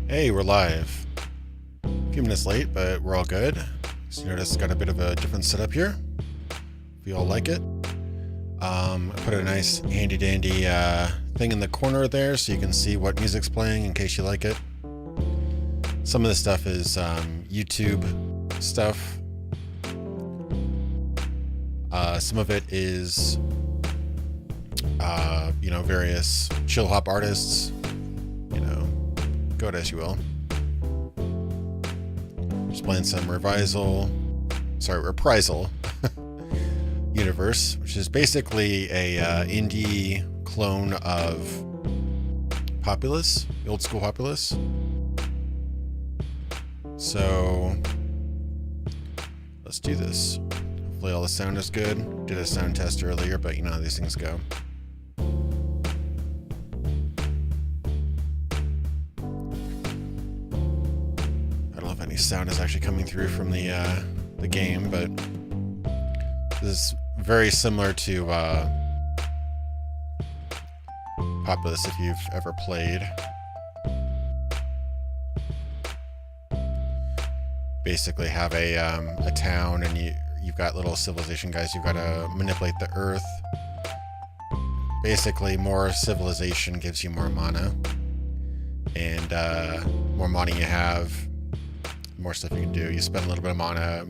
Hey, we're live. A few minutes late, but we're all good. So you notice it's got a bit of a different setup here. If you all like it. I put a nice handy dandy thing in the corner there so you can see what music's playing in case you like it. Some of the stuff is YouTube stuff. Some of it is various chill hop artists. Go it as you will. Just playing some reprisal universe, which is basically a indie clone of Populous, the old school Populous. So let's do this. Hopefully all the sound is good. Did a sound test earlier, but you know how these things go. Sound is actually coming through from the game, but this is very similar to Populous if you've ever played. Basically have a town, and you've got little civilization guys. You've got to manipulate the earth. Basically, more civilization gives you more mana, and more money you have, more stuff you can do. You spend a little bit of mana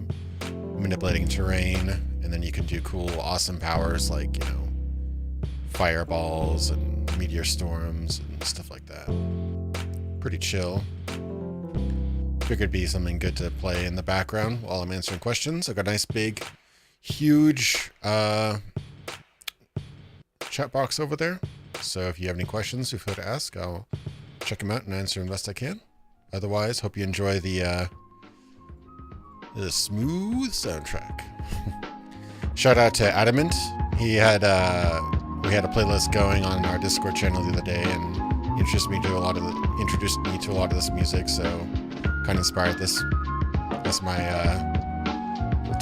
manipulating terrain, and then you can do cool, awesome powers like, fireballs and meteor storms and stuff like that. Pretty chill. Figured it'd be something good to play in the background while I'm answering questions. I've got a nice big, huge chat box over there. So if you have any questions, feel free to ask. I'll check them out and answer them best I can. Otherwise, hope you enjoy the smooth soundtrack. Shout out to Adamant. We had a playlist going on our Discord channel the other day, and he introduced me to a lot of this music. So, kind of inspired this. That's my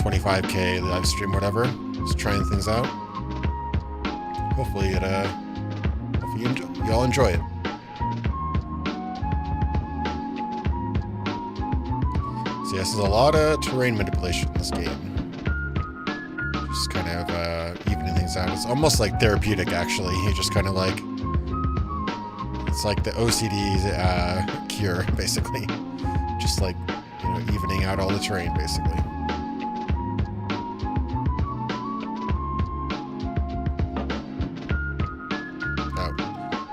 25K live stream, whatever. Just trying things out. Hopefully you all enjoy it. Yes, there's a lot of terrain manipulation in this game. Just kind of evening things out. It's almost like therapeutic, actually. You just kind of like... It's like the OCD cure, basically. Just like, evening out all the terrain, basically. Oh,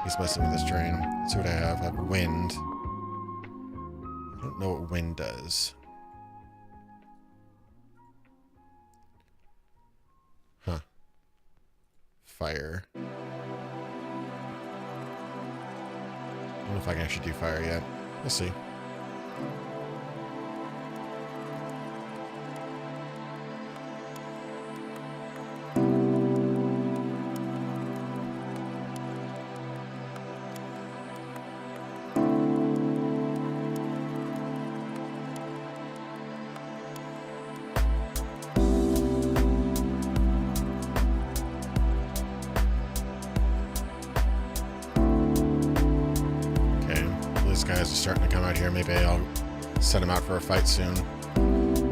he's messing with this terrain. Let's see what I have. I have wind. I don't know what wind does. Fire. I don't know if I can actually do fire yet. We'll see. Guys are starting to come out here. Maybe I'll send them out for a fight soon.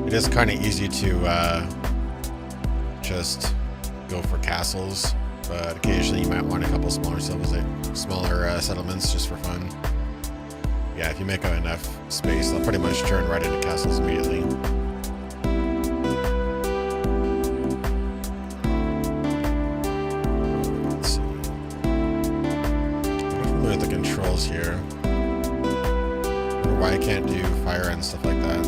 It is kind of easy to just go for castles, but occasionally you might want a couple smaller settlements just for fun. Yeah, if you make enough space, they'll pretty much turn right into castles immediately. Let's see. I'm familiar with the controls here. Why I can't do fire and stuff like that.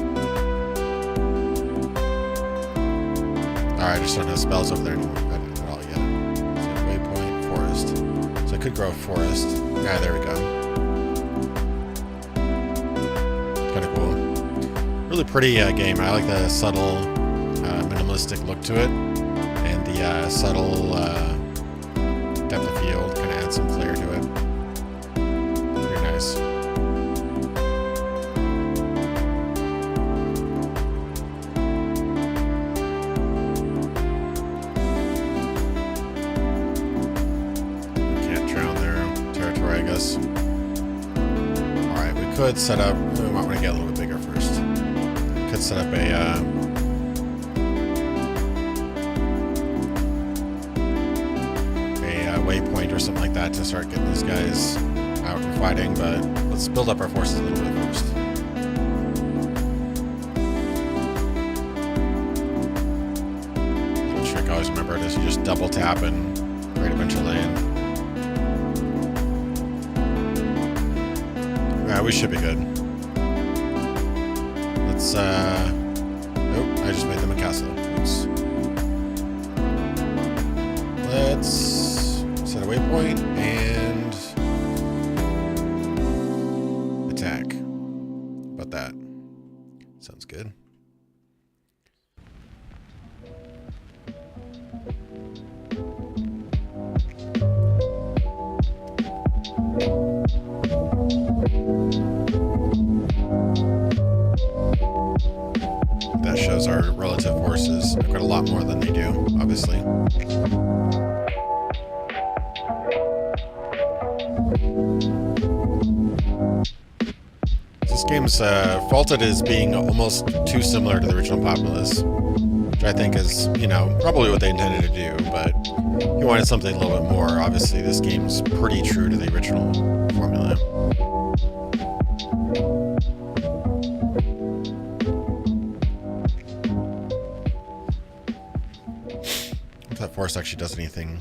Alright, I just don't have spells over there anymore at all yet. So waypoint, forest. So I could grow a forest. Yeah, there we go. Kind of cool. Really pretty game. I like the subtle, minimalistic look to it. And the subtle depth of field kind of adds some flair to it. Pretty nice. could set up, we might want to get a little bit bigger first. Could set up a waypoint or something like that to start getting these guys out and fighting, but let's build up our forces a little bit first. Little trick I always remember is you just double tap and create a bunch of land. Yeah, we should be good. Let's oh, I just made them a castle. Oops. Let's set a waypoint and attack. How about that? Sounds good. That shows our relative forces. I've got a lot more than they do, obviously. This game's faulted as being almost too similar to the original Populace, which I think is, you know, probably what they intended to do, but if you wanted something a little bit more, obviously this game's pretty true to the original formula. If that force actually does anything.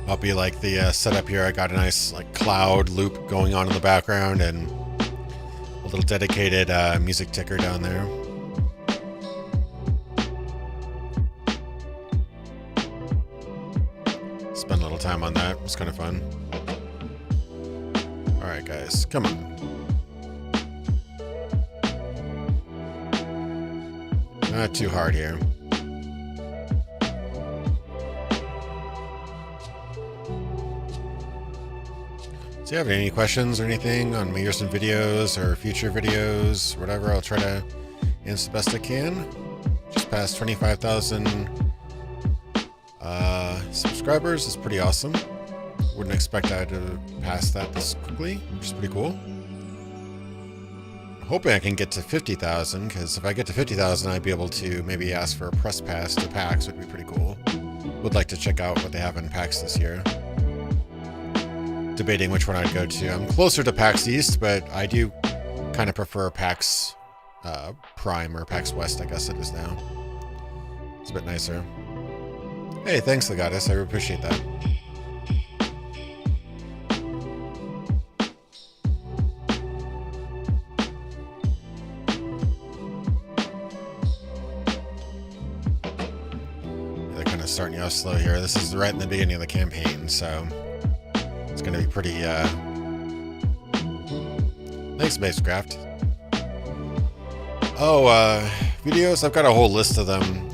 I'll be like the setup here. I got a nice like cloud loop going on in the background and a little dedicated music ticker down there. Spend a little time on that. It was kind of fun. All right, guys, come on. Not too hard here. So if you have any questions or anything on my recent videos or future videos, whatever, I'll try to answer the best I can. Just past 25,000 subscribers is pretty awesome. Wouldn't expect I to pass that this quickly, which is pretty cool. I'm hoping I can get to 50,000, because if I get to 50,000, I'd be able to maybe ask for a press pass to PAX, would be pretty cool. Would like to check out what they have in PAX this year. Debating which one I'd go to. I'm closer to PAX East, but I do kind of prefer PAX Prime, or PAX West, I guess it is now. It's a bit nicer. Hey, thanks, Legatus. I appreciate that. They're kind of starting you off slow here. This is right in the beginning of the campaign, so it's going to be pretty, thanks, Spacecraft. Oh, videos? I've got a whole list of them.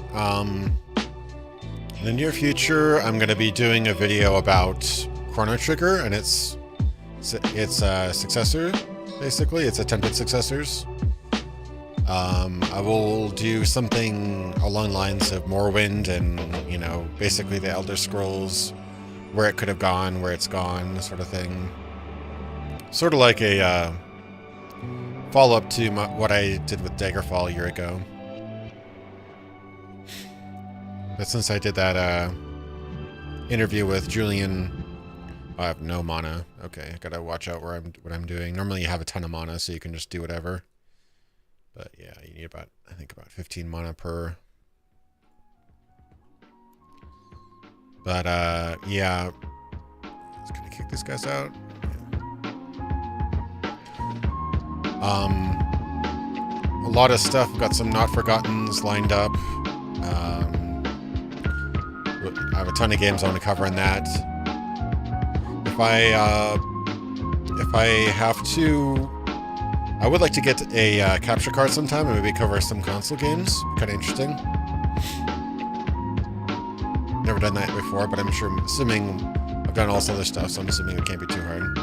In the near future, I'm going to be doing a video about Chrono Trigger and its successor, basically. Its attempted successors. I will do something along the lines of Morrowind and, you know, basically the Elder Scrolls, where it could have gone, where it's gone, sort of thing. Sort of like a follow-up to what I did with Daggerfall a year ago. But since I did that interview with Julian, I have no mana. Okay, I gotta watch out what I'm doing. Normally you have a ton of mana, so you can just do whatever. But yeah, you need about, I think, about 15 mana per. But yeah, just gonna kick these guys out. A lot of stuff. We've got some not forgottens lined up. I have a ton of games I want to cover in that. If I have to, I would like to get a capture card sometime and maybe cover some console games. Kind of interesting. Never done that before, but assuming I've done all this other stuff, so I'm assuming it can't be too hard.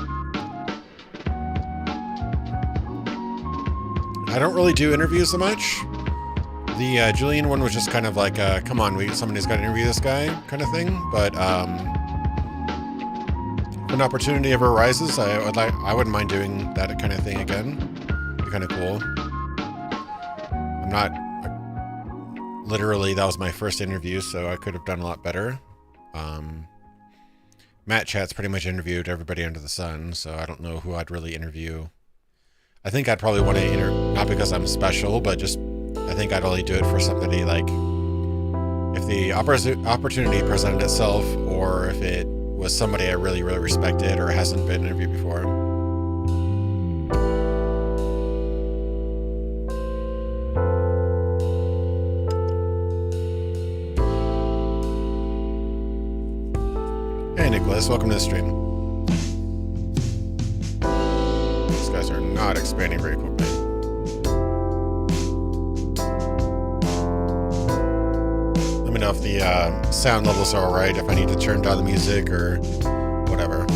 I don't really do interviews so much. The Julian one was just kind of like, come on, somebody's got to interview this guy kind of thing. But if an opportunity ever arises, I wouldn't mind doing that kind of thing again. It'd be kind of cool. I'm not literally, that was my first interview, so I could have done a lot better. Matt Chat's pretty much interviewed everybody under the sun, so I don't know who I'd really interview. I think I'd probably want to not because I'm special, but just I think I'd only do it for somebody like if the opportunity presented itself, or if it was somebody I really, really respected or hasn't been interviewed before. Hey Nicholas, welcome to the stream. These guys are not expanding very quickly. Let me know if the sound levels are alright, if I need to turn down the music or whatever.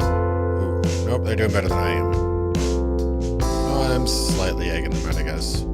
Alright. Nope, they're doing better than I am. Oh, I'm slightly egging them out, I guess.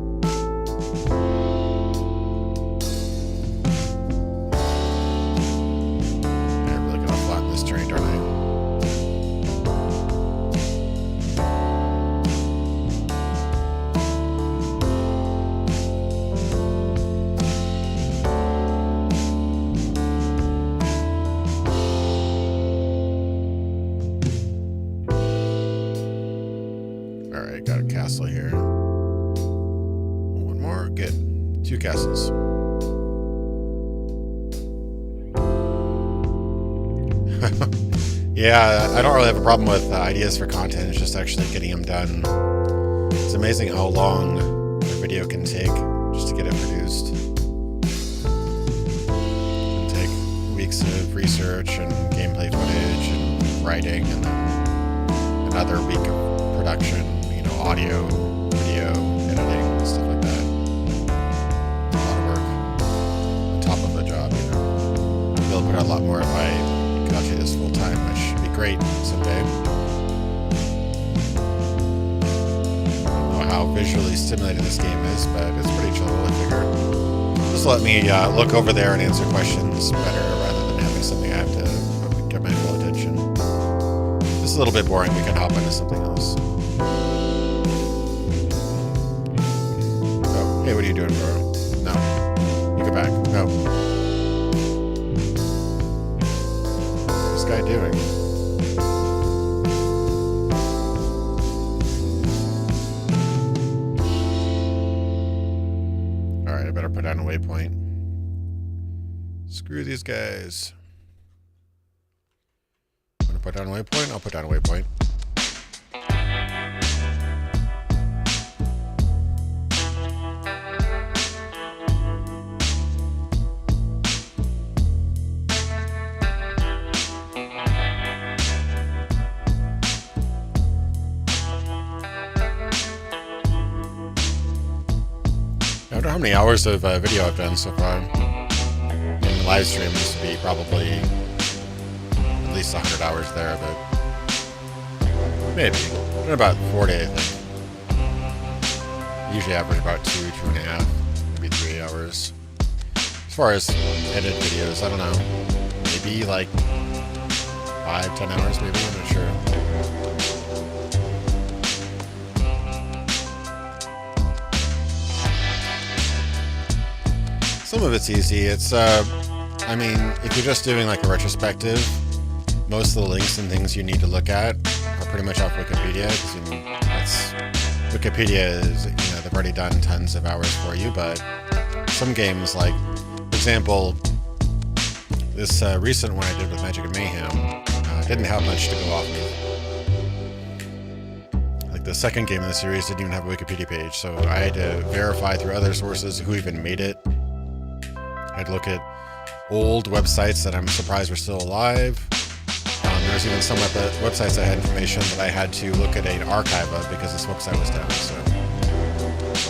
Yeah, I don't really have a problem with ideas for content. It's just actually getting them done. It's amazing how long a video can take just to get it produced. It can take weeks of research and gameplay footage and writing, and then another week of production, you know, audio, video, editing, stuff like that. A lot of work on top of the job, you know. I'll put out a lot more if I got to this full time, which would be great someday. I don't know how visually stimulating this game is, but it's pretty chill, I figure. Just let me look over there and answer questions better rather than having something I have to get my full attention. This is a little bit boring. We can hop into something else. Oh, hey, what are you doing, bro? No. You go back. No. What's this guy doing? Alright, I better put down a waypoint. Screw these guys. Want to put down a waypoint? I'll put down a waypoint. I wonder how many hours of video I've done so far. In the live stream used to be probably at least 100 hours there, but maybe. Been about 40, I think. Usually average about 2.5, maybe 3 hours. As far as edited videos, I don't know. Maybe like 5-10 hours, maybe, I'm not sure. Some of it's easy. It's, I mean, if you're just doing like a retrospective, most of the links and things you need to look at are pretty much off Wikipedia. Because Wikipedia is, you know, they've already done tons of hours for you, but some games, like, for example, this recent one I did with Magic and Mayhem didn't have much to go off of. Like, the second game in the series didn't even have a Wikipedia page, so I had to verify through other sources who even made it. I'd look at old websites that I'm surprised were still alive. There was even some websites that had information that I had to look at an archive of because this website was down. So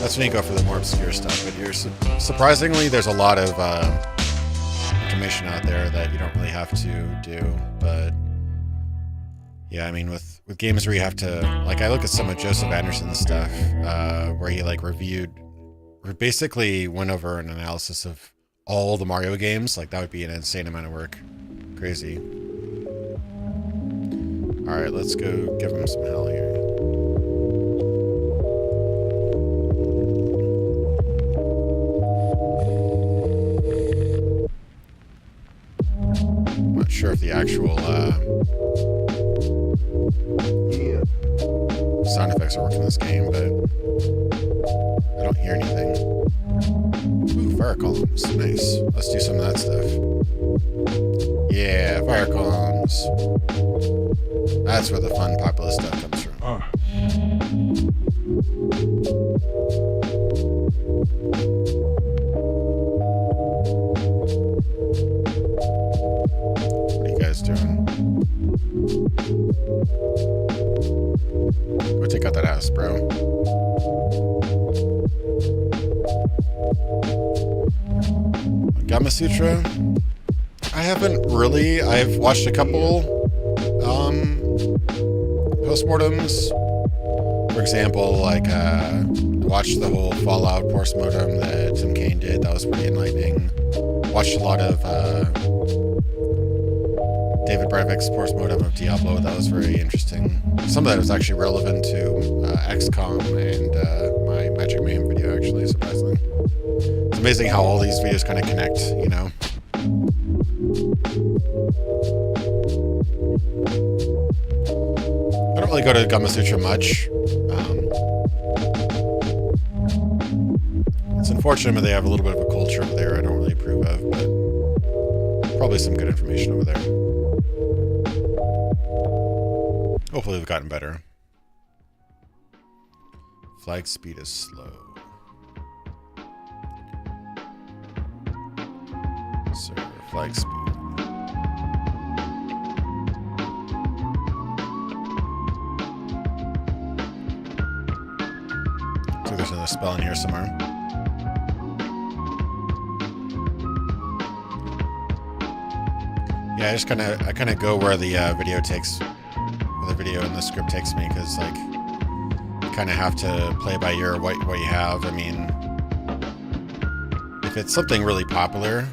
that's when you go for the more obscure stuff. But surprisingly, there's a lot of information out there that you don't really have to do. But Yeah, I mean, with games where you have to, like, I look at some of Joseph Anderson's stuff, where he, like, basically went over an analysis of all the Mario games. Like, that would be an insane amount of work. Crazy. Alright, let's go give him some hell here. I'm not sure if the actual, sound effects are working in this game, but I don't hear anything. Ooh, fire columns. Nice. Let's do some of that stuff. Yeah, fire columns. That's where the fun, popular stuff comes from. What are you guys doing? Go take out that ass, bro. Gamma Sutra? I haven't really. I've watched a couple postmortems. For example, like watched the whole Fallout postmortem that Tim Kaine did. That was pretty enlightening. Watched a lot of David Breivik's postmortem of Diablo. That was very interesting. Some of that was actually relevant to XCOM and my Magic Mayhem video, actually, surprisingly. It's amazing how all these videos kind of connect, you know? I don't really go to Gamma Sutra much. It's unfortunate that they have a little bit of a culture over there I don't really approve of, but probably some good information over there. Hopefully we've gotten better. Flag speed is slow. Server flag speed. So there's another spell in here somewhere. Yeah, I kind of go where the video takes. The video and the script takes me, because like you kind of have to play by ear what you have. I mean, if it's something really popular,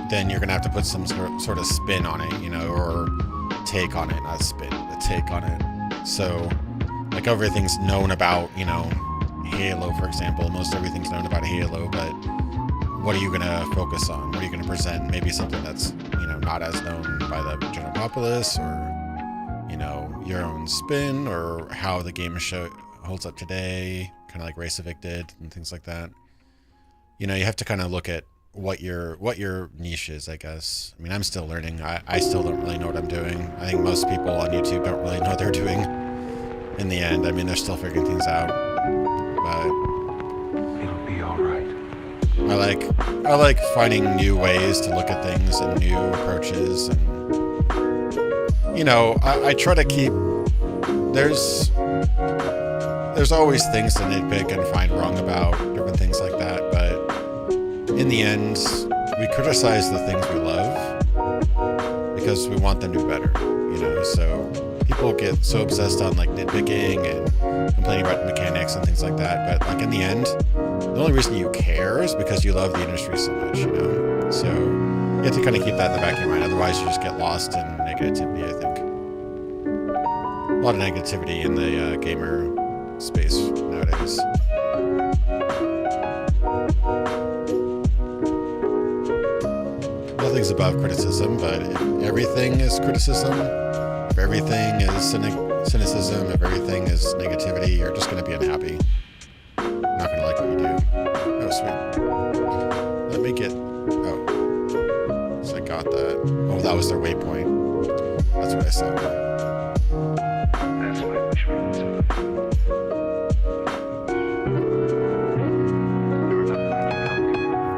then you're gonna have to put some sort of spin on it, you know, or take on it, not spin, but take on it. So like everything's known about, you know, Halo, for example. Most everything's known about Halo, but what are you gonna focus on? What are you gonna present? Maybe something that's, you know, not as known by the general populace, or you know, your own spin, or how the game holds up today, kind of like Reykjavik did and things like that. You know, you have to kind of look at what your niche is, I guess. I mean, I'm still learning. I still don't really know what I'm doing. I think most people on YouTube don't really know what they're doing in the end. I mean, they're still figuring things out, but it'll be all right. I like finding new ways to look at things and new approaches, and you know, I try to keep, there's always things to nitpick and find wrong about, different things like that, but in the end, we criticize the things we love because we want them to be better, you know? So people get so obsessed on like nitpicking and complaining about mechanics and things like that, but like in the end, the only reason you care is because you love the industry so much, you know? So you have to kind of keep that in the back of your mind, otherwise you just get lost in negativity, I think. A lot of negativity in the gamer space nowadays. Nothing's above criticism, but if everything is criticism, if everything is cynicism, if everything is negativity, you're just going to be unhappy. You're not going to like what you do. Oh, sweet. Let me get... Oh. So I got that. Oh, that was their waypoint. That's what I saw. That's my wish for you.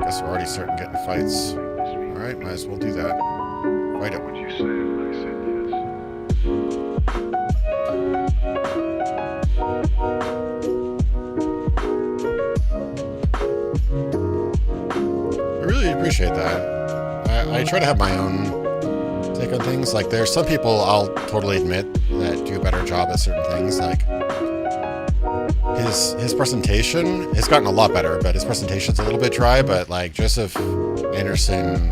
Guess we're already starting getting fights. Alright, might as well do that. Fight it. What you said, I said I really appreciate that. I try to have my own take on things. Like, there's some people I'll totally admit that do a better job at certain things. Like, his presentation has gotten a lot better, but his presentation's a little bit dry. But like Joseph Anderson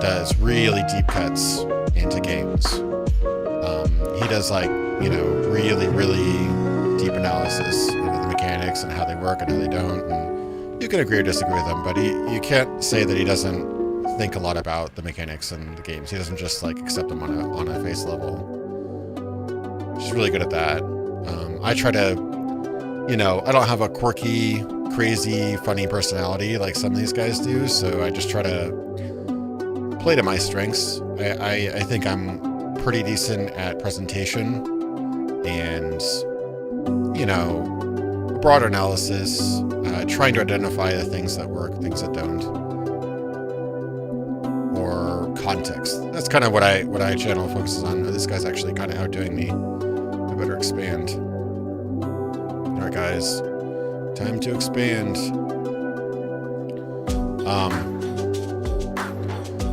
does really deep cuts into games. He does like, you know, really, really deep analysis into the mechanics and how they work and how they don't. And you can agree or disagree with him, but you can't say that he doesn't think a lot about the mechanics and the games. He doesn't just like accept them on a face level. He's really good at that. I try to, you know, I don't have a quirky, crazy, funny personality like some of these guys do, so I just try to play to my strengths. I think I'm pretty decent at presentation and, you know, broader analysis, trying to identify the things that work, things that don't, or context. That's kind of what I channel focuses on. This guy's actually kind of outdoing me. I better expand. All right, guys, time to expand.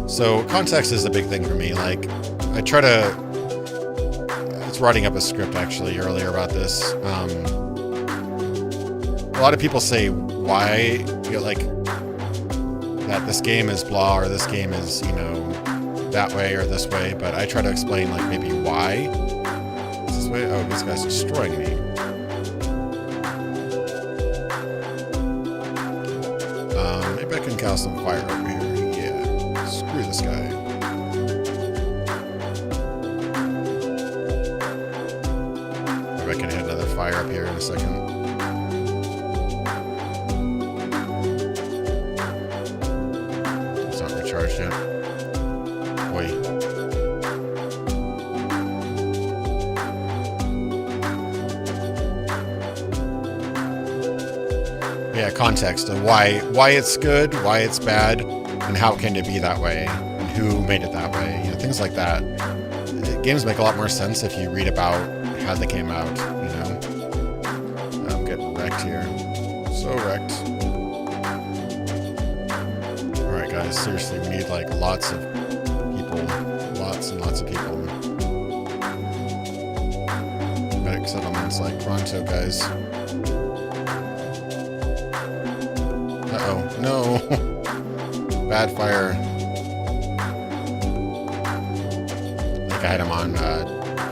So context is a big thing for me. Like, I try to, I was writing up a script actually earlier about this. A lot of people say why, you know, like that this game is blah or this game is, you know, that way or this way, but I try to explain like maybe why it's this way. Oh, this guy's destroying me. Maybe I can cast some fire over here. Yeah, screw this guy. Maybe I can hit another fire up here in a second. It's not recharged yet. Wait. Yeah, context of why it's good, why it's bad, and how can it be that way, and who made it that way. You know, things like that. Games make a lot more sense if you read about how they came out, you know. I'm getting wrecked here. So wrecked. Alright guys, seriously, we need like lots of people. Lots and lots of people. Medic settlements like Toronto, guys. Uh-oh, no. Bad fire. I think I had him on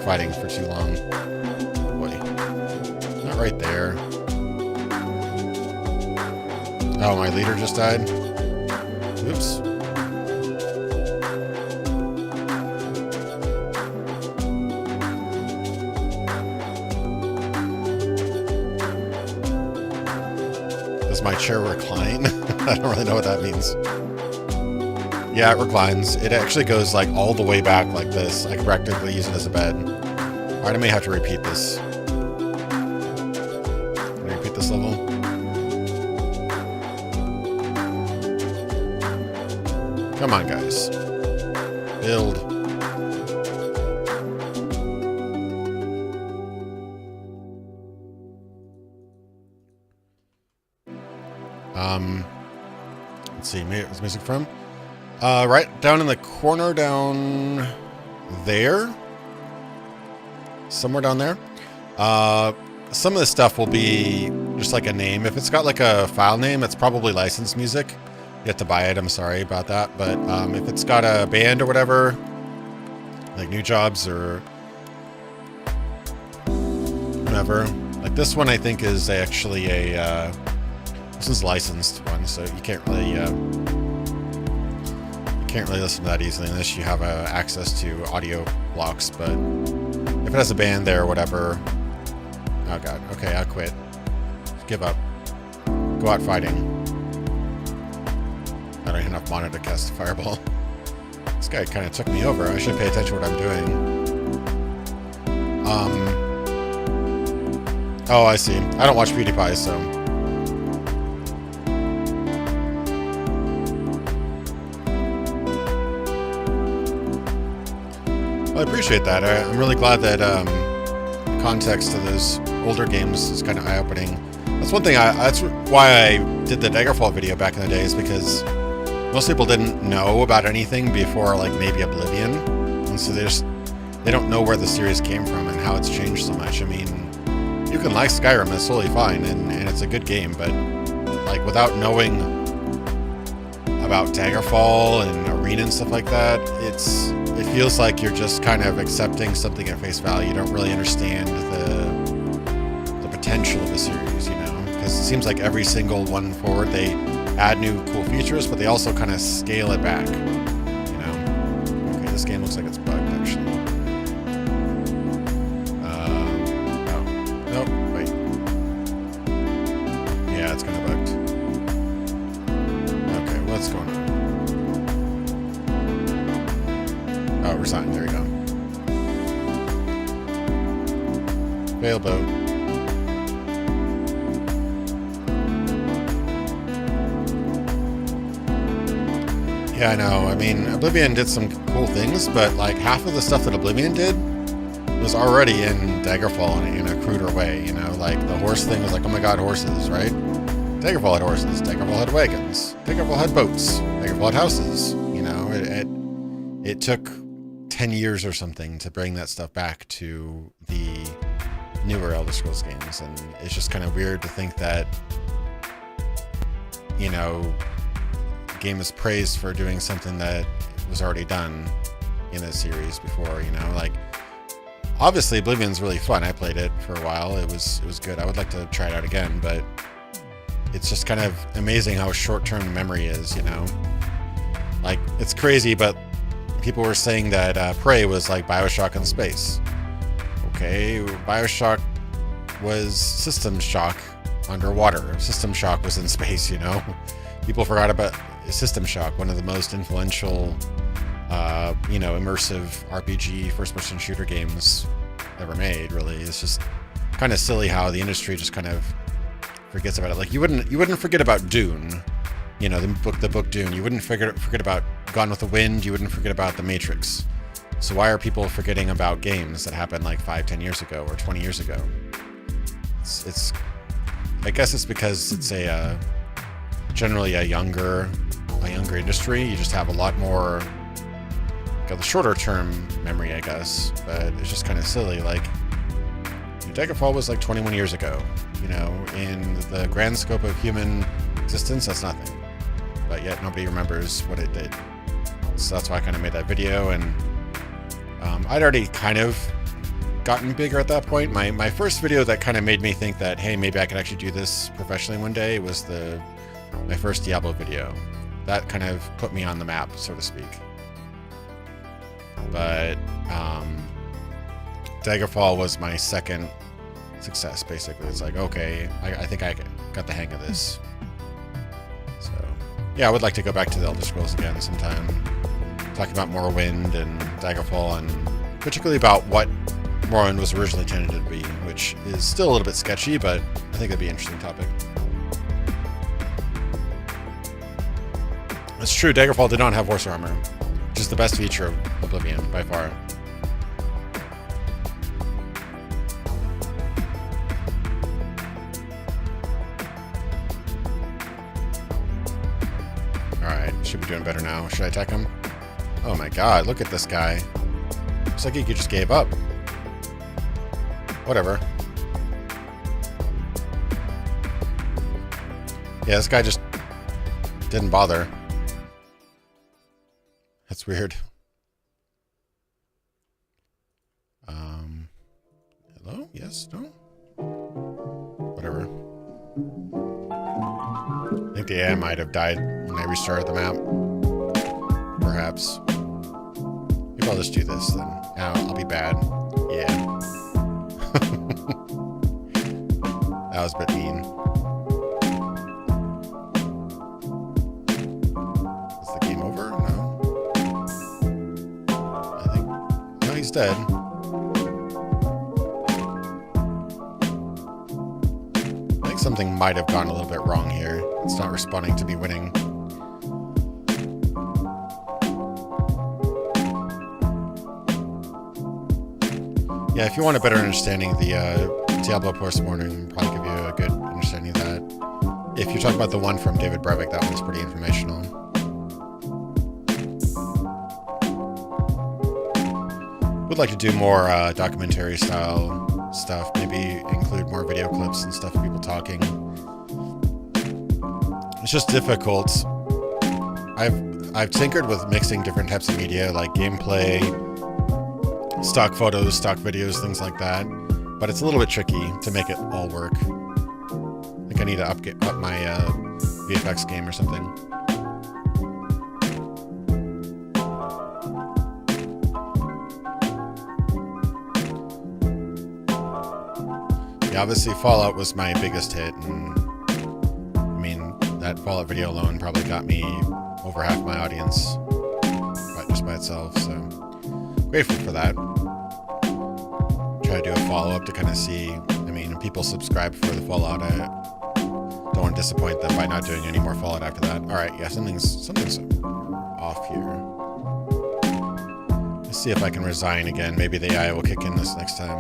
fighting for too long. Boy. Not right there. Oh, my leader just died? Oops. Does my chair recline? I don't really know what that means. Yeah, it reclines. It actually goes like all the way back like this. I can practically use it as a bed. Alright, I may have to repeat this. Can I repeat this level? Come on, guys. Build. Let's see, where's music from? Right down in the corner down there. Somewhere down there. Some of the stuff will be just like a name. If it's got like a file name, it's probably licensed music. You have to buy it, I'm sorry about that. But if it's got a band or whatever, like New Jobs or whatever. Like this one I think is actually a this is licensed one, so you can't really listen to that easily unless you have access to audio blocks. But if it has a band there or whatever, oh god, okay, I'll quit. Give up. Go out fighting. I don't have enough mana to cast a fireball. This guy kind of took me over. I should pay attention to what I'm doing. Oh, I see. I don't watch PewDiePie, so. Well, I appreciate that. I'm really glad that context to those older games is kind of eye-opening. That's one thing. That's why I did the Daggerfall video back in the days, because most people didn't know about anything before, like maybe Oblivion. and so they don't know where the series came from and how it's changed so much. I mean, you can like Skyrim, it's totally fine, and it's a good game, but like without knowing about Daggerfall and Arena and stuff like that, it feels like you're just kind of accepting something at face value. You don't really understand the potential of the series, you know, because it seems like every single one forward, they add new cool features, but they also kind of scale it back, you know. Okay, this game looks like it's bugged, actually. Oh, nope, wait. Yeah, it's kind of bugged. Okay, what's going on? Oh, resign, there you go. Fail boat. Yeah, I know. I mean, Oblivion did some cool things, but like half of the stuff that Oblivion did was already in Daggerfall in a cruder way, you know? Like the horse thing was like, oh my god, horses, right? Daggerfall had horses, Daggerfall had wagons, Daggerfall had boats, Daggerfall had houses, you know? It took 10 years or something to bring that stuff back to the newer Elder Scrolls games, and it's just kind of weird to think that, you know, game is praised for doing something that was already done in a series before, you know. Like, obviously Oblivion's really fun. I played it for a while. It was good. I would like to try it out again, but it's just kind of amazing how short-term memory is, you know. Like, it's crazy, but people were saying that Prey was like BioShock in space. Okay, BioShock was System Shock underwater. System Shock was in space, you know. People forgot about System Shock, one of the most influential, you know, immersive RPG first-person shooter games ever made. Really, it's just kind of silly how the industry just kind of forgets about it. Like you wouldn't forget about Dune, you know, the book Dune. You wouldn't forget about Gone with the Wind. You wouldn't forget about The Matrix. So why are people forgetting about games that happened like 5-10 years ago or 20 years ago? It's I guess it's because it's generally a younger industry. You just have a lot more, got the shorter term memory, I guess, but it's just kind of silly. Like, Daggerfall was like 21 years ago, you know, in the grand scope of human existence, that's nothing, but yet nobody remembers what it did. So that's why I kind of made that video, and I'd already kind of gotten bigger at that point. My first video that kind of made me think that, hey, maybe I could actually do this professionally one day was my first Diablo video. That kind of put me on the map, so to speak. But Daggerfall was my second success, basically. It's like, okay, I think I got the hang of this. So, yeah, I would like to go back to the Elder Scrolls again sometime. Talking about Morrowind and Daggerfall, and particularly about what Morrowind was originally intended to be, which is still a little bit sketchy, but I think it'd be an interesting topic. It's true, Daggerfall did not have horse armor, which is the best feature of Oblivion, by far. Alright, should be doing better now. Should I attack him? Oh my god, look at this guy. Looks like he just gave up. Whatever. Yeah, this guy just didn't bother. That's weird. Hello? Yes? No? Whatever. I think the AI might have died when I restarted the map. Perhaps. Maybe I'll just do this then. Now I'll be bad. Yeah. That was a bit mean. Is the game over? No. I think... No, he's dead. I think something might have gone a little bit wrong here. It's not responding to me winning. Yeah, if you want a better understanding of the Diablo Post-Mortem, probably give you a good understanding of that. If you're talking about the one from David Brevik, that one's pretty informational. would like to do more documentary style stuff. Maybe include more video clips and stuff of people talking. It's just difficult. I've tinkered with mixing different types of media, like gameplay, stock photos, stock videos, things like that. But it's a little bit tricky to make it all work. I think I need to up my VFX game or something. Yeah, obviously Fallout was my biggest hit, and I mean, that Fallout video alone probably got me over half my audience just by itself, so grateful for that. Try to do a follow-up to kind of see, I mean, people subscribe for the Fallout. I don't want to disappoint them by not doing any more Fallout after that. Alright, yeah, something's off here. Let's see if I can resign again. Maybe the AI will kick in this next time.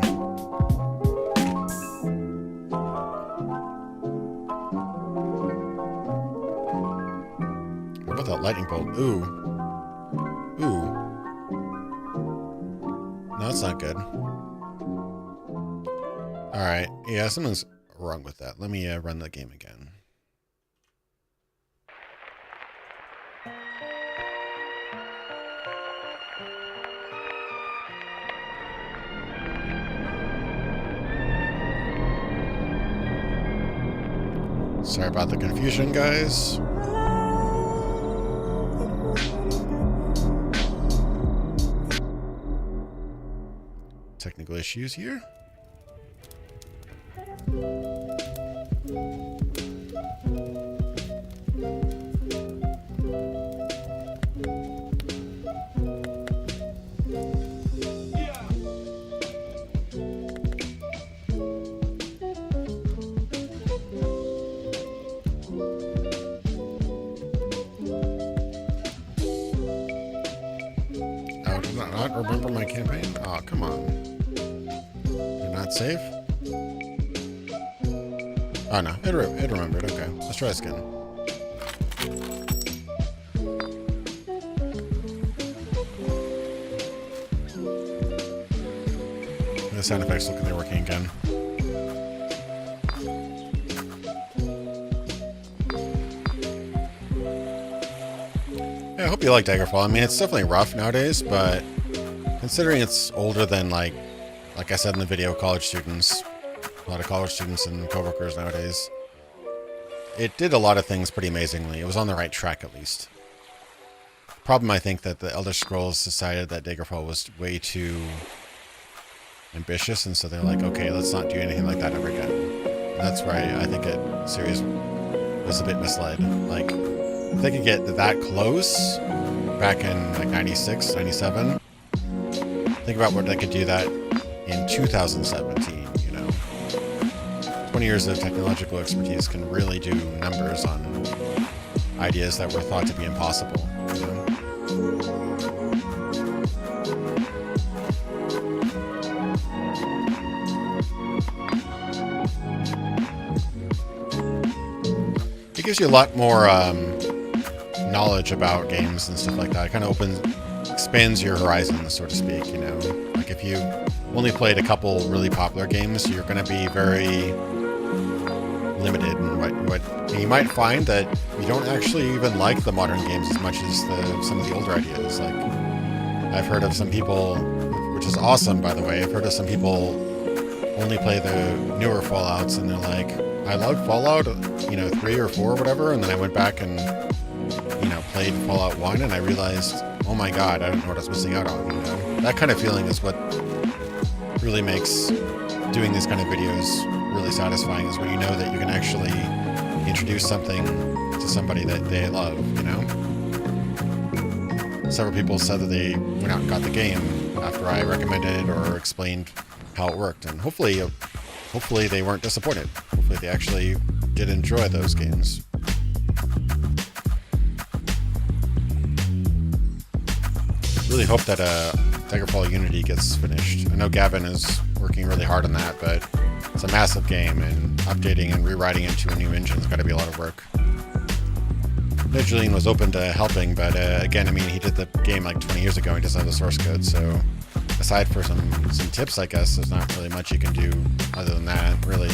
What about that lightning bolt? Ooh. Ooh. No, that's not good. Alright, yeah, something's wrong with that. Let me run the game again. Sorry about the confusion, guys. Technical issues here. Oh, did I not remember my campaign? Oh, come on. Did not save? Oh no, it remembered. Okay, let's try this again. The sound effects look like they're working again. Yeah, I hope you like Daggerfall. I mean, it's definitely rough nowadays, but considering it's older than, like I said in the video, college students, a lot of college students and coworkers nowadays, it did a lot of things pretty amazingly. It was on the right track, at least. Problem, I think, that the Elder Scrolls decided that Daggerfall was way too ambitious, and so they're like, okay, let's not do anything like that ever again. And that's where I think the series was a bit misled. Like, if they could get that close back in like 96, 97, think about what they could do that in 2017, you know. 20 years of technological expertise can really do numbers on ideas that were thought to be impossible, you know. It gives you a lot more knowledge about games and stuff like that. It kind of expands your horizons, so to speak, you know. Like if you only played a couple really popular games, you're going to be very limited in what you might find that you don't actually even like the modern games as much as some of the older ideas. Like I've heard of some people, which is awesome, by the way. I've heard of some people only play the newer Fallouts, and they're like, I loved Fallout, 3 or 4 or whatever, and then I went back and, played Fallout 1, and I realized, oh my god, I don't know what I was missing out on, That kind of feeling is what really makes doing these kind of videos really satisfying, is when you know that you can actually introduce something to somebody that they love, Several people said that they went out and got the game after I recommended it or explained how it worked, and hopefully they weren't disappointed. Hopefully they actually did enjoy those games. Really hope that Daggerfall Unity gets finished. I know Gavin is working really hard on that, but it's a massive game, and updating and rewriting it to a new engine has got to be a lot of work. Julian was open to helping, but again, I mean, he did the game like 20 years ago and doesn't have the source code, so aside for some tips, I guess, there's not really much you can do other than that, really.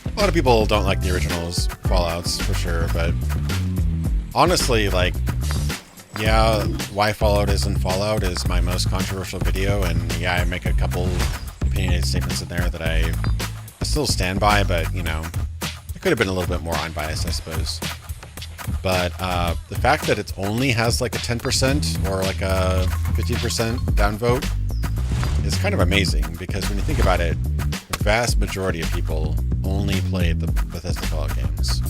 A lot of people don't like the originals Fallouts for sure, but honestly, like, yeah, why Fallout isn't Fallout is my most controversial video, and yeah, I make a couple opinionated statements in there that I still stand by, but, you know, it could have been a little bit more unbiased, I suppose. But the fact that it only has like a 10% or like a 15% downvote is kind of amazing, because when you think about it, the vast majority of people only played the Bethesda Fallout games.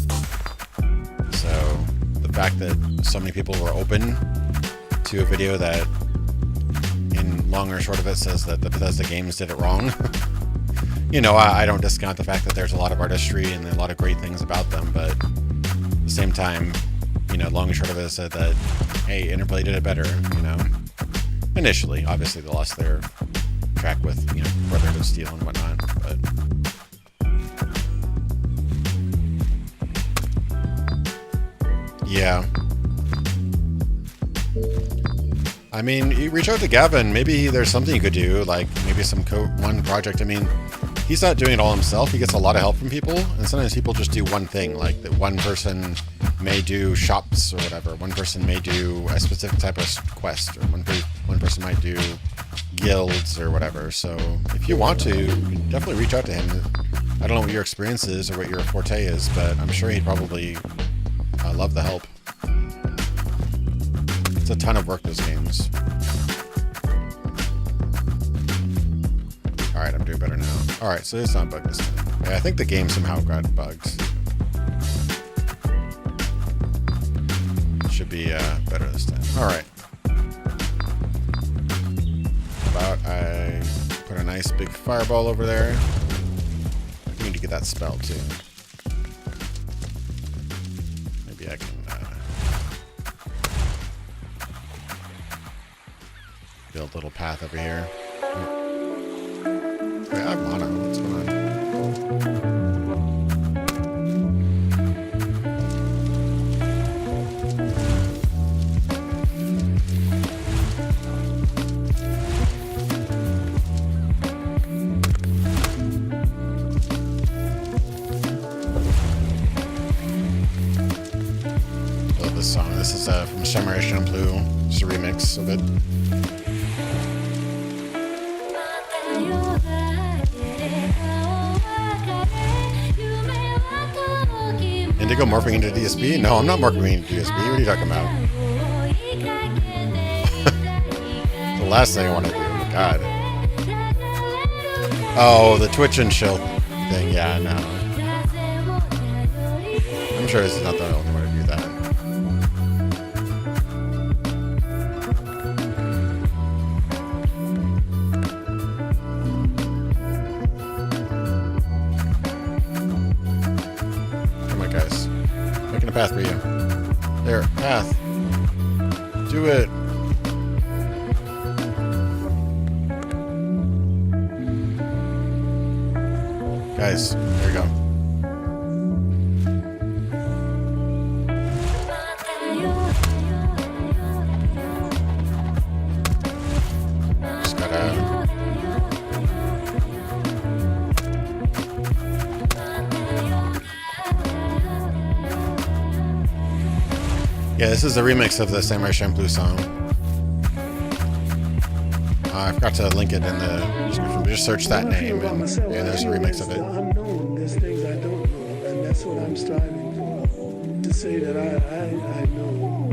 So the fact that so many people were open to a video that, in long or short of it, says that the Bethesda games did it wrong. You know, I don't discount the fact that there's a lot of artistry and a lot of great things about them, but at the same time, you know, long and short of it said that, hey, Interplay did it better, you know. Initially, obviously they lost their track with, you know, Brotherhood of Steel and whatnot, but yeah. I mean, you reach out to Gavin, maybe there's something you could do, like maybe some one project. I mean, he's not doing it all himself. He gets a lot of help from people, and sometimes people just do one thing, like that one person may do shops or whatever. One person may do a specific type of quest, or one person might do guilds or whatever. So if you want to, you can definitely reach out to him. I don't know what your experience is or what your forte is, but I'm sure he'd probably love the help. It's a ton of work, those games. Alright, I'm doing better now. Alright, so it's not bugged this time. Yeah, I think the game somehow got bugged. Should be better this time. Alright. How about I put a nice big fireball over there. I need to get that spell too. Maybe I can build a little path over here. Oh. Wait, I have mono. What's going on? I love this song. This is from Samurai Champloo. Just a remix of it. Indigo morphing into DSP? No, I'm not morphing into DSP. What are you talking about? The last thing I want to do. Oh, God. Oh, the Twitch and chill thing. Yeah, no. I'm sure this is not the only way to do that. Path for you. There, path. Do it. Guys, there you go. Just gotta... Yeah, this is a remix of the Samurai Champloo song. I forgot to link it in the description, but just search that name, and yeah, there's a remix of it. Unknown, there's things I don't know, and that's what I'm striving for. To say that I know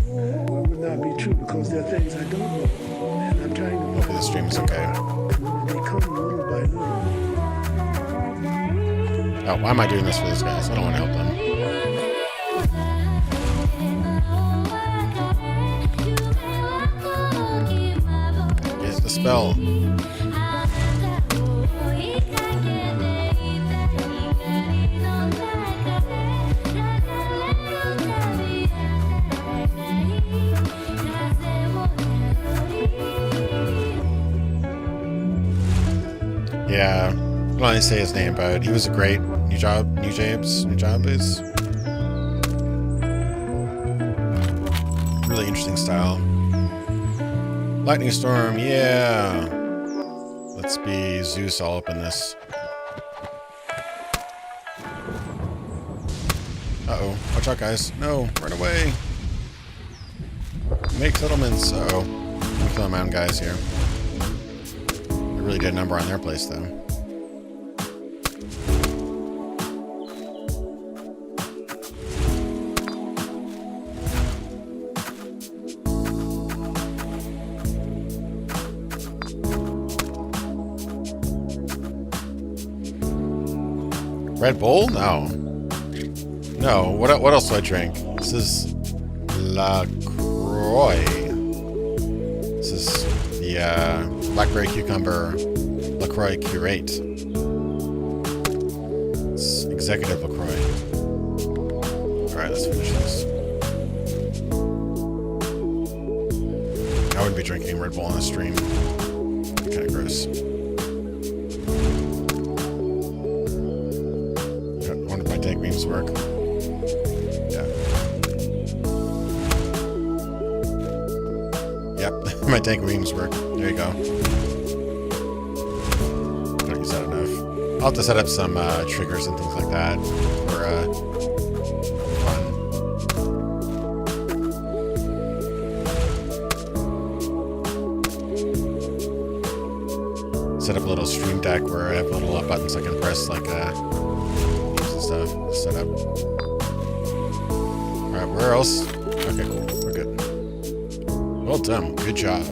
would not be true, because there are things I don't know, and I'm trying to. Hopefully the stream is okay. They come little by little. Oh, why am I doing this for these guys? I don't want to help them. Get the spell. Yeah, I don't want to say his name, but he was a great Nujabes. Really interesting style. Lightning Storm, yeah. Let's be Zeus all up in this. Uh-oh. Watch out, guys. No, run away. Make settlements. Uh-oh. I'm killing my own guys here. They really did a number on their place, though. Red Bull? No. No. What else do I drink? This is LaCroix. This is the blackberry cucumber LaCroix Curate. It's Executive LaCroix. Alright, let's finish this. I wouldn't be drinking Red Bull on the stream. Kind of gross. Tank beams work. Yeah. Yep, my tank beams work. There you go. Don't use that enough. I'll have to set up some triggers and things like that for fun. Set up a little stream deck where I have little buttons I can press, like stuff set up. Alright, where else? Okay, cool. We're good. Well done. Good job.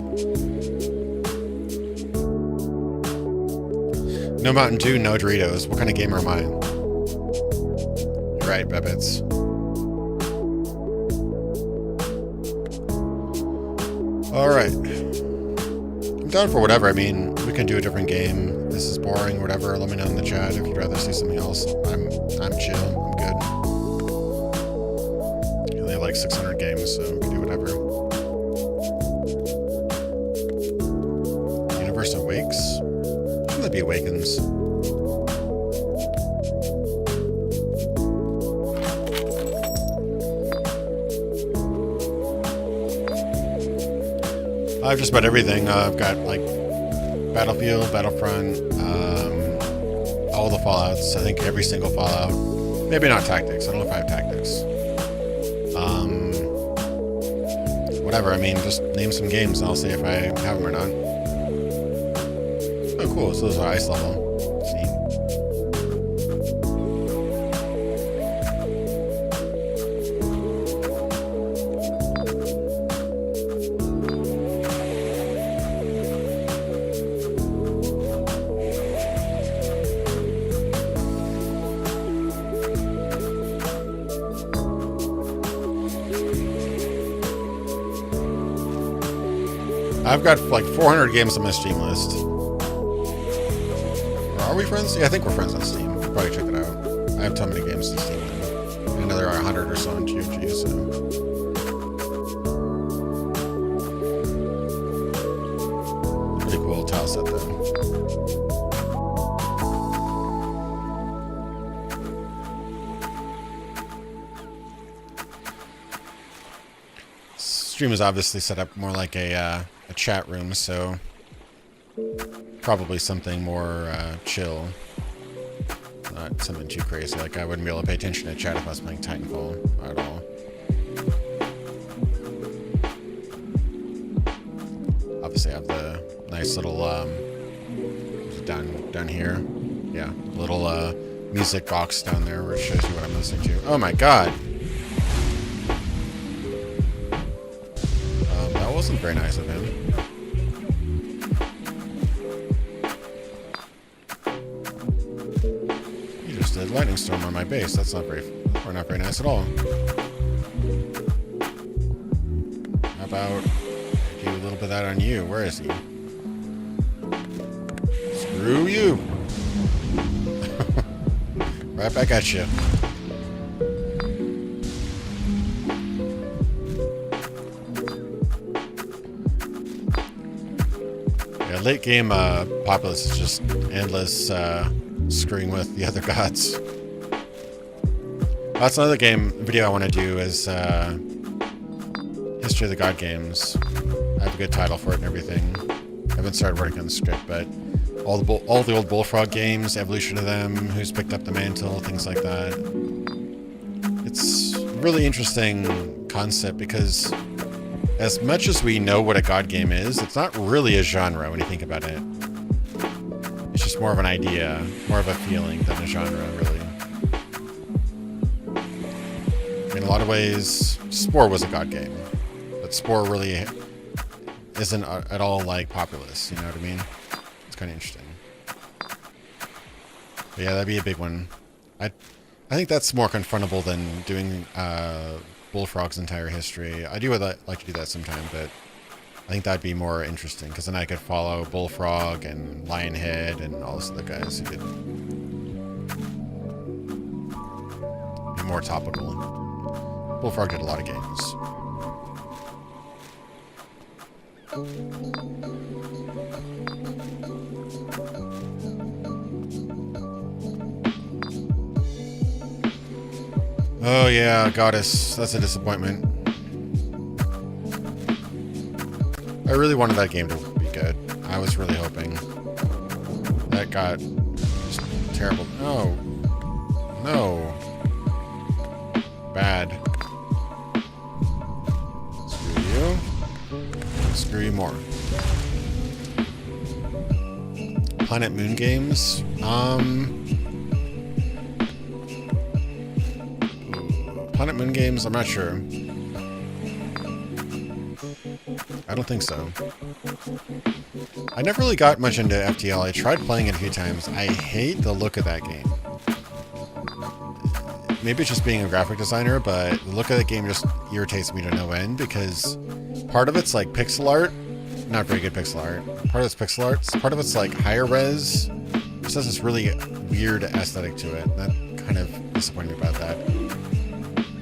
No Mountain Dew, no Doritos. What kind of gamer am I? You're right, Bebbits. Alright. I'm down for whatever. I mean, we can do a different game. This is boring, whatever. Let me know in the chat if you'd rather see something else. I'm chill. I'm good. I only have like 600 games, so we can do whatever. Universe Awakes? Shouldn't that be Awakens? I've just about everything. I've got like Battlefield, Battlefront, all the Fallouts. I think every single Fallout. Maybe not Tactics. I don't know if I have Tactics. Whatever. I mean, just name some games and I'll see if I have them or not. Oh, cool. So those are ice level. See? I've got like 400 games on my Steam list. Are we friends? Yeah, I think we're friends on Steam. You probably check it out. I have too many games on Steam. I know there are 100 or so on GOG, so. Pretty cool tile set, though. Stream is obviously set up more like a chat room, so probably something more chill. Not something too crazy. Like I wouldn't be able to pay attention to chat if I was playing Titanfall at all. Obviously, I have the nice little down here. Yeah, little music box down there where it shows you what I'm listening to. Oh my god. That wasn't very nice of him. He just did lightning storm on my base. That's not very nice at all. How about do a little bit of that on you? Where is he? Screw you! Right back at you. late game populace is just endless screwing with the other gods. That's another video I want to do is History of the God games. I have a good title for it and everything. I haven't started working on the script, but all the old Bullfrog games, evolution of them, who's picked up the mantle, things like that. It's a really interesting concept because as much as we know what a god game is, it's not really a genre when you think about it. It's just more of an idea, more of a feeling than a genre, really. In a lot of ways, Spore was a god game, but Spore really isn't at all like Populous, you know what I mean? It's kind of interesting. But yeah, that'd be a big one. I think that's more confrontable than doing Bullfrog's entire history. I do like to do that sometime, but I think that'd be more interesting, because then I could follow Bullfrog and Lionhead and all those other guys who could be more topical. Bullfrog did a lot of games. Oh yeah, Goddess. That's a disappointment. I really wanted that game to be good. I was really hoping. That got just terrible. No. No. Bad. Screw you. Screw you more. Planet Moon games. Planet Moon games, I'm not sure. I don't think so. I never really got much into FTL. I tried playing it a few times. I hate the look of that game. Maybe it's just being a graphic designer, but the look of the game just irritates me to no end because part of it's like pixel art. Not very good pixel art. Part of it's pixel art. Part of it's like higher res. It just has this really weird aesthetic to it. That kind of disappointed me about that.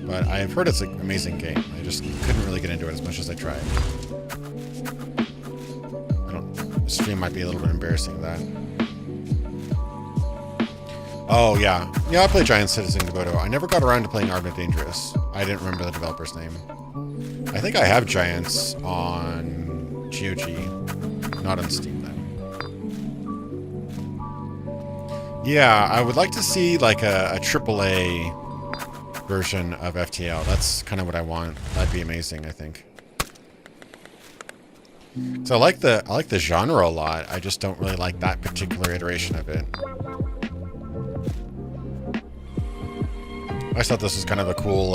But I've heard it's an amazing game. I just couldn't really get into it as much as I tried. The stream might be a little bit embarrassing that. Oh, yeah. Yeah, I played Giant Citizen Devoto. I never got around to playing Armed and Dangerous. I didn't remember the developer's name. I think I have Giants on GOG, not on Steam, though. Yeah, I would like to see, like, a AAA version of FTL. That's kind of what I want. That'd be amazing, I think. So I like the genre a lot. I just don't really like that particular iteration of it. I just thought this was kind of a cool,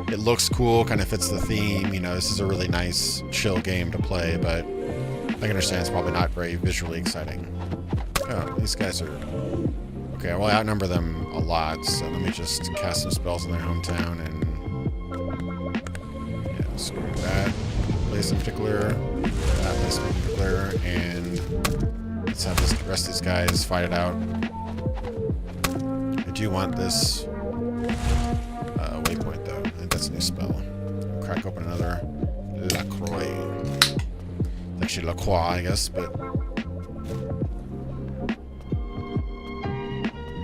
it looks cool, kind of fits the theme, you know, this is a really nice, chill game to play, but I can understand it's probably not very visually exciting. Oh, these guys are... Okay, well, I outnumber them a lot, so let me just cast some spells in their hometown and... Yeah, screw that. Place in particular, that place in particular, and let's have the rest of these guys fight it out. I do want this waypoint, though. I think that's a new spell. I'll crack open another LaCroix. Actually, LaCroix, I guess, but...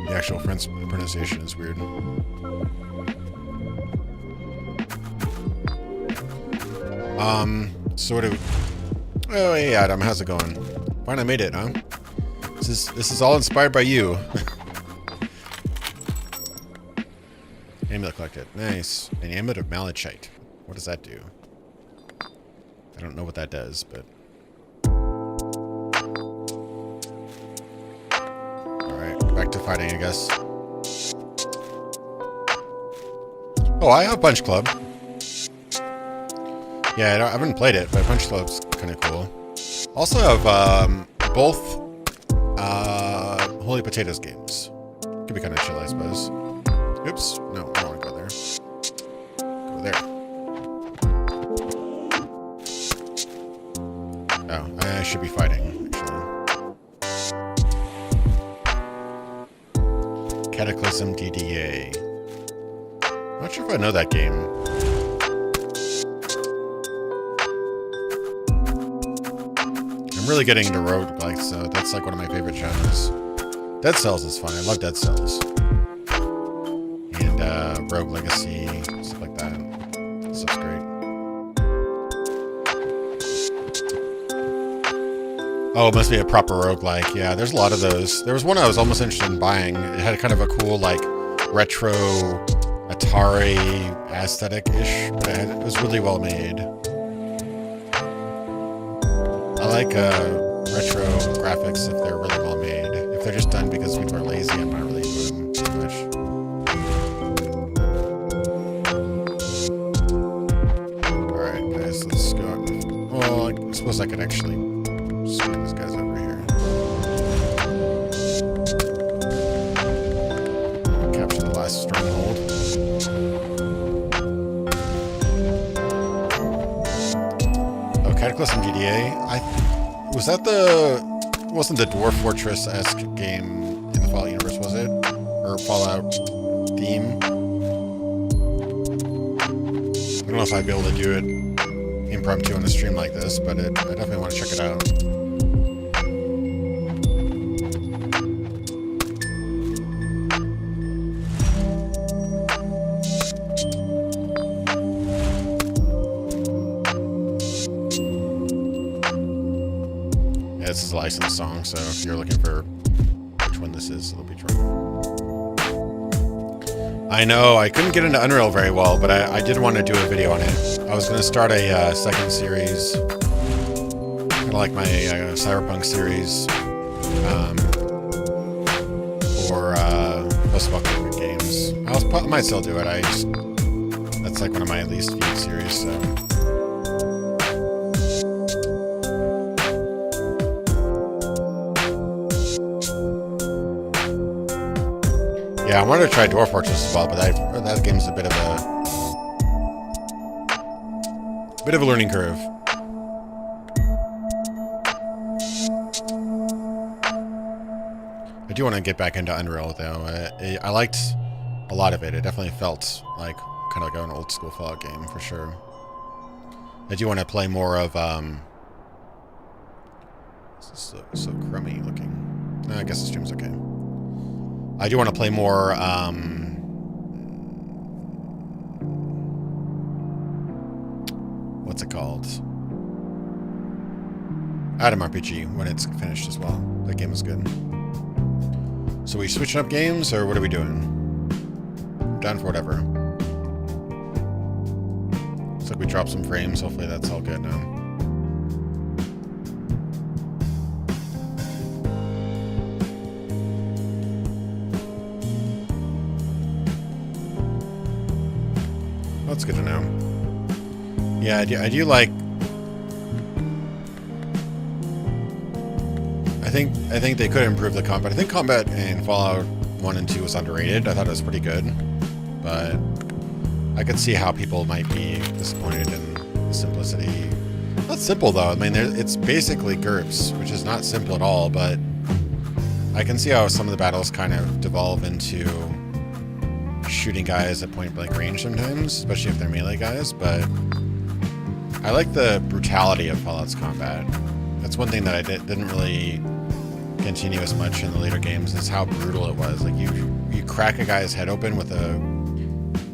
The actual French pronunciation is weird. Sort of... Oh, hey, Adam, how's it going? Fine, I made it, huh? This is all inspired by you. Amulet collected. Nice. An amulet of malachite. What does that do? I don't know what that does, but... Alright, back to fighting, I guess. Oh, I have Punch Club. Yeah, I haven't played it, but Punch Club's kind of cool. Also have both Holy Potatoes games. Could be kind of chill, I suppose. Oops. No, I don't want to go there. Go there. Oh, I should be fighting, actually. Cataclysm DDA. Not sure if I know that game. I really getting into roguelikes, so that's like one of my favorite genres. Dead Cells is fun. I love Dead Cells. And Rogue Legacy, stuff like that. Stuff's great. Oh, it must be a proper roguelike. Yeah, there's a lot of those. There was one I was almost interested in buying. It had kind of a cool, like, retro Atari aesthetic-ish, but it was really well made. I like retro graphics if they're really well made. If they're just done because people are lazy, I'm not really into them too much. Alright, guys, let's go. Well, I suppose I could actually swing these guys over here. Capture the last stronghold. Oh, Cataclysm GDA. Was that wasn't the Dwarf Fortress-esque game in the Fallout universe, was it? Or Fallout theme? I don't know if I'd be able to do it impromptu on a stream like this, but I definitely want to check it out. This is a licensed song, so if you're looking for which one this is, it'll be true. I know, I couldn't get into Unreal very well, but I did want to do a video on it. I was going to start a second series, kind of like my Cyberpunk series, for post-apocalyptic games. I might still do it. That's like one of my least viewed series, so... Yeah, I wanted to try Dwarf Fortress as well, but that game's a bit of a learning curve. I do want to get back into Unreal though. I liked a lot of it. It definitely felt like kind of like an old school Fallout game for sure. I do want to play more of this is so crummy looking. I guess the stream's okay. I do want to play more, what's it called? Atom RPG when it's finished as well. That game is good. So we switching up games, or what are we doing? I'm down for whatever. Looks like we dropped some frames. Hopefully that's all good now. That's good to know. Yeah, I do like... I think they could improve the combat. I think combat in Fallout 1 and 2 was underrated. I thought it was pretty good. But I could see how people might be disappointed in the simplicity. Not simple, though. I mean, it's basically GURPS, which is not simple at all, but I can see how some of the battles kind of devolve into shooting guys at point-blank range sometimes, especially if they're melee guys, but I like the brutality of Fallout's combat. That's one thing that I didn't really continue as much in the later games, is how brutal it was. Like, you crack a guy's head open with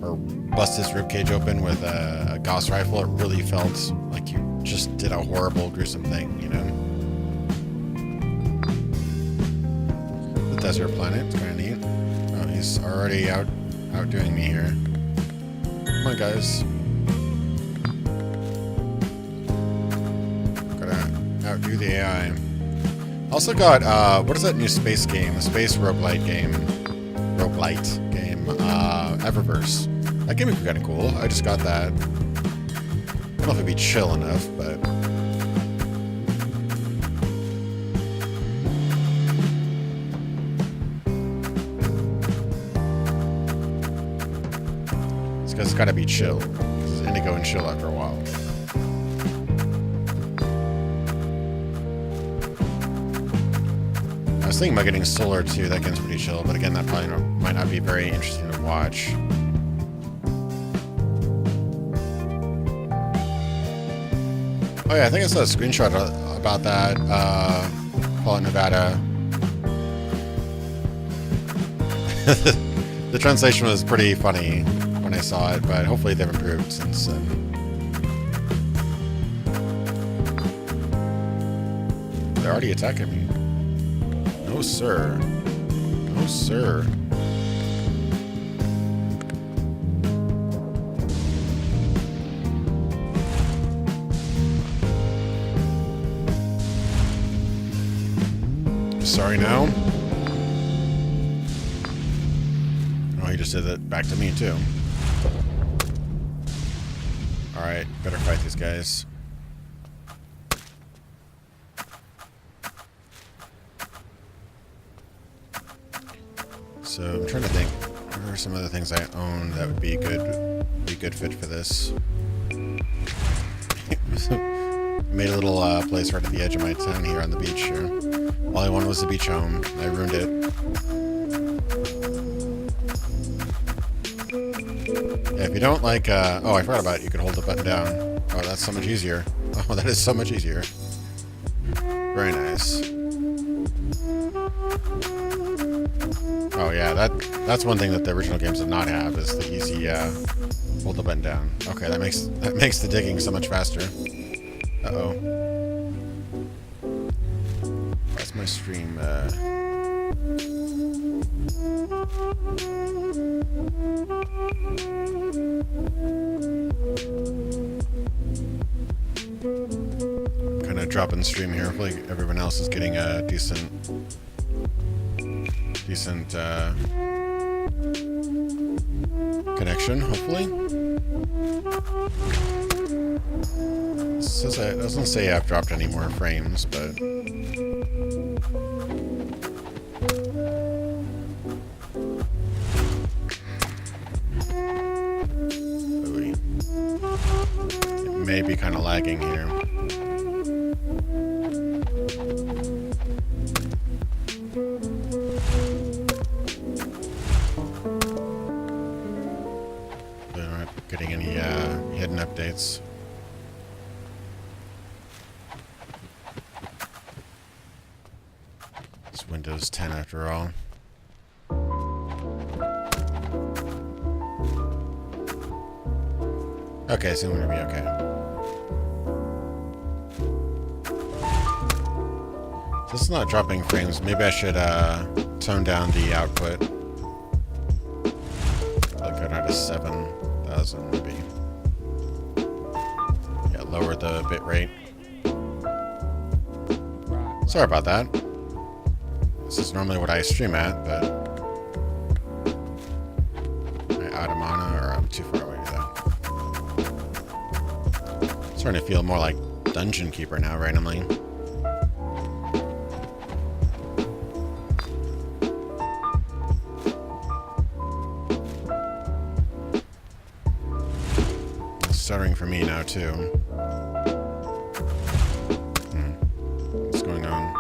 or bust his ribcage open with a Gauss rifle, it really felt like you just did a horrible, gruesome thing, you know? The desert planet, it's kind of neat. Oh, he's already outdoing me here. Come on, guys. Gotta outdo the AI. Also got, what is that new space game? A space roguelite game. Eververse. That game would be kind of cool. I just got that. I don't know if it'd be chill enough, but... It's gotta be chill, because it's Indigo and chill after a while. I was thinking about getting Solar too. That game's pretty chill, but again, that probably might not be very interesting to watch. Oh yeah, I think I saw a screenshot about that. Fallout Nevada. The translation was pretty funny when I saw it, but hopefully they've improved since then. They're already attacking me. No, sir. No, sir. Sorry now. Oh, he just did it back to me too. Alright, better fight these guys. So I'm trying to think, what are some other things I own that would be a good fit for this? Made a little place right at the edge of my town here on the beach here. All I wanted was the beach home. I ruined it. Yeah, if you don't like, oh, I forgot about it. You can hold the button down. Oh, that's so much easier. Oh, that is so much easier. Very nice. Oh yeah, that's one thing that the original games did not have, is the easy hold the button down. Okay, that makes the digging so much faster. Uh-oh. That's my stream. Kind of dropping the stream here. Hopefully everyone else is getting a decent connection, hopefully. It doesn't say I've dropped any more frames, but it may be kind of lagging here. They're not getting any hidden updates. It's Windows 10 after all. Okay, so I'm gonna be okay. This is not dropping frames. Maybe I should tone down the output. Like go down to 7,000 maybe. Yeah, lower the bit rate. Sorry about that. This is normally what I stream at, but am I out of mana or I'm too far away to that? Starting to feel more like Dungeon Keeper now randomly. It's stuttering for me now too. What's going on?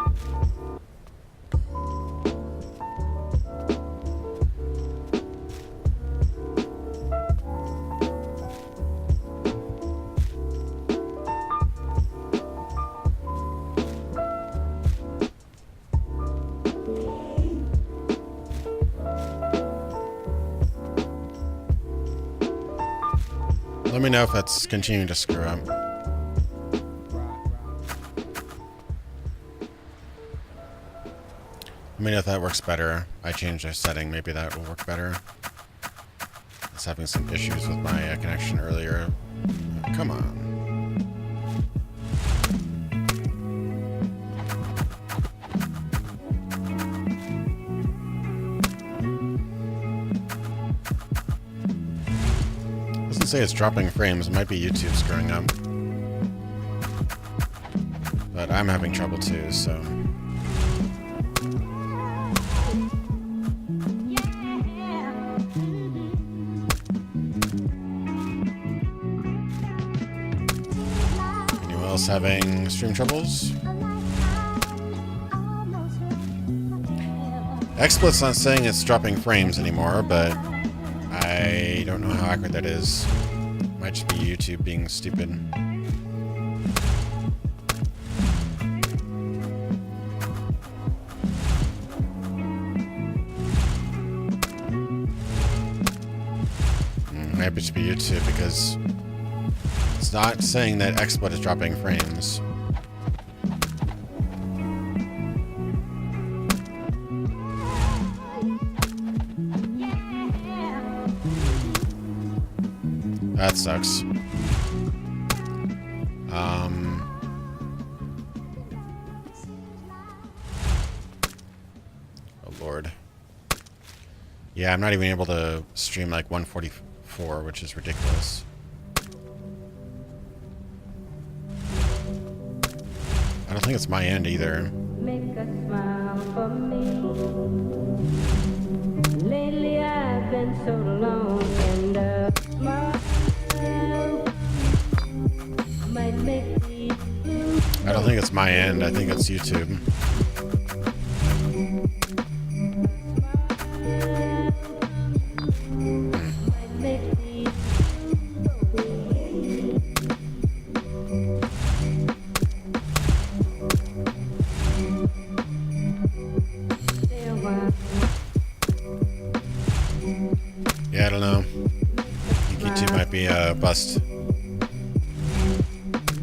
Let me know if that's continuing to screw up. Let me know if that works better. I changed a setting. Maybe that will work better. I was having some issues with my connection earlier. Come on. Doesn't say it's dropping frames. It might be YouTube screwing up. But I'm having trouble too, so... Anyone else having stream troubles? XSplit's not saying it's dropping frames anymore, but I don't know how accurate that is. Might just be YouTube being stupid. might just be YouTube because it's not saying that XSplit is dropping frames. That sucks. Oh Lord. Yeah, I'm not even able to stream like 144, which is ridiculous. I don't think it's my end either. Make a smile for me. Lately I've been so alone, and a smile might make me. I don't think it's my end. I think it's YouTube. Might make me. Stay a while. Yeah, I don't know. I think YouTube might be a bust.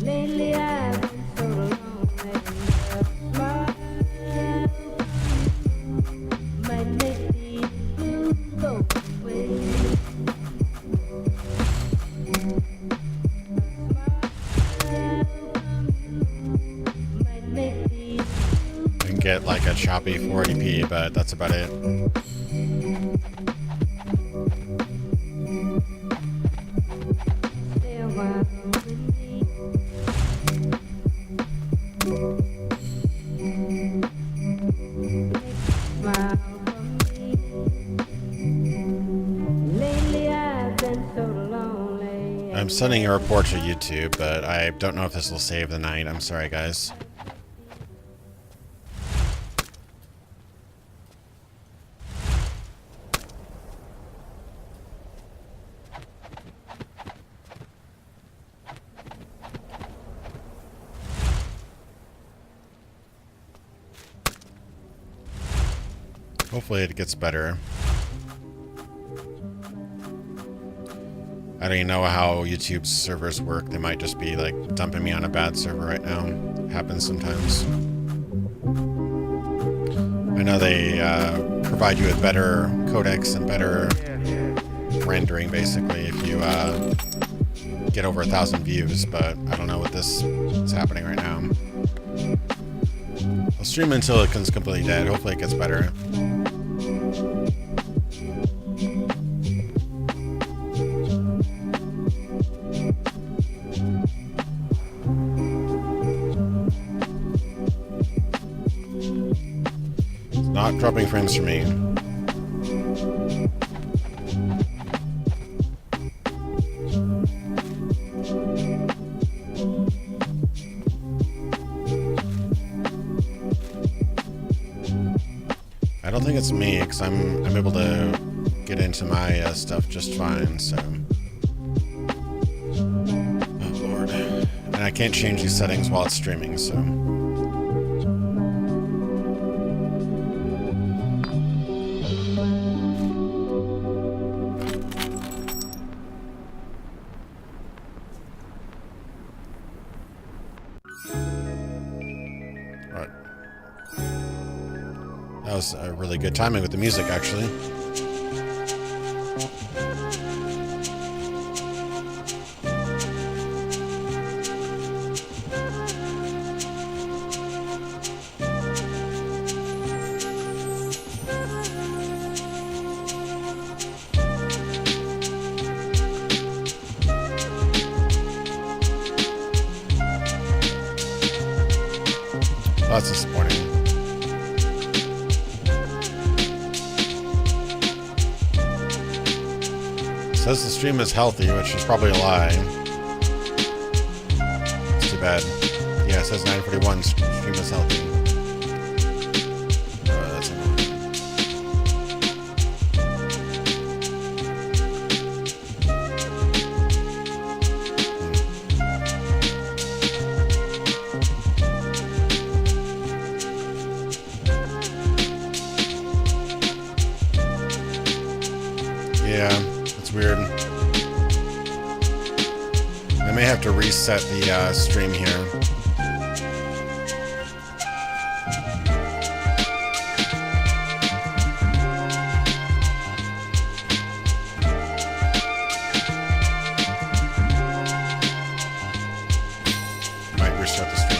Lately I've been so alone, and a smile might make me go away. Might make me I can get like a choppy 480p, but that's about it. stay a while with me. Smile for me. Lately I've been so lonely. I'm sending a report to YouTube, but I don't know if this will save the night. I'm sorry, guys. Hopefully it gets better. I don't even know how YouTube's servers work. They might just be like dumping me on a bad server right now. It happens sometimes. I know they provide you with better codecs and better rendering, basically, if you get over 1,000 views, but I don't know what this is happening right now. I'll stream until it becomes completely dead. Hopefully it gets better. It's not dropping frames for me. I don't think it's me, because I'm able to get into my stuff just fine, so. Oh Lord. And I can't change these settings while it's streaming, so. Alright. That was a really good timing with the music, actually. Oh, that's disappointing. Says the stream is healthy, which is probably a lie. It's too bad. Yeah, it says 941 stream is healthy. That's annoying. Yeah, it's weird. may have to reset the stream here. Might restart the stream.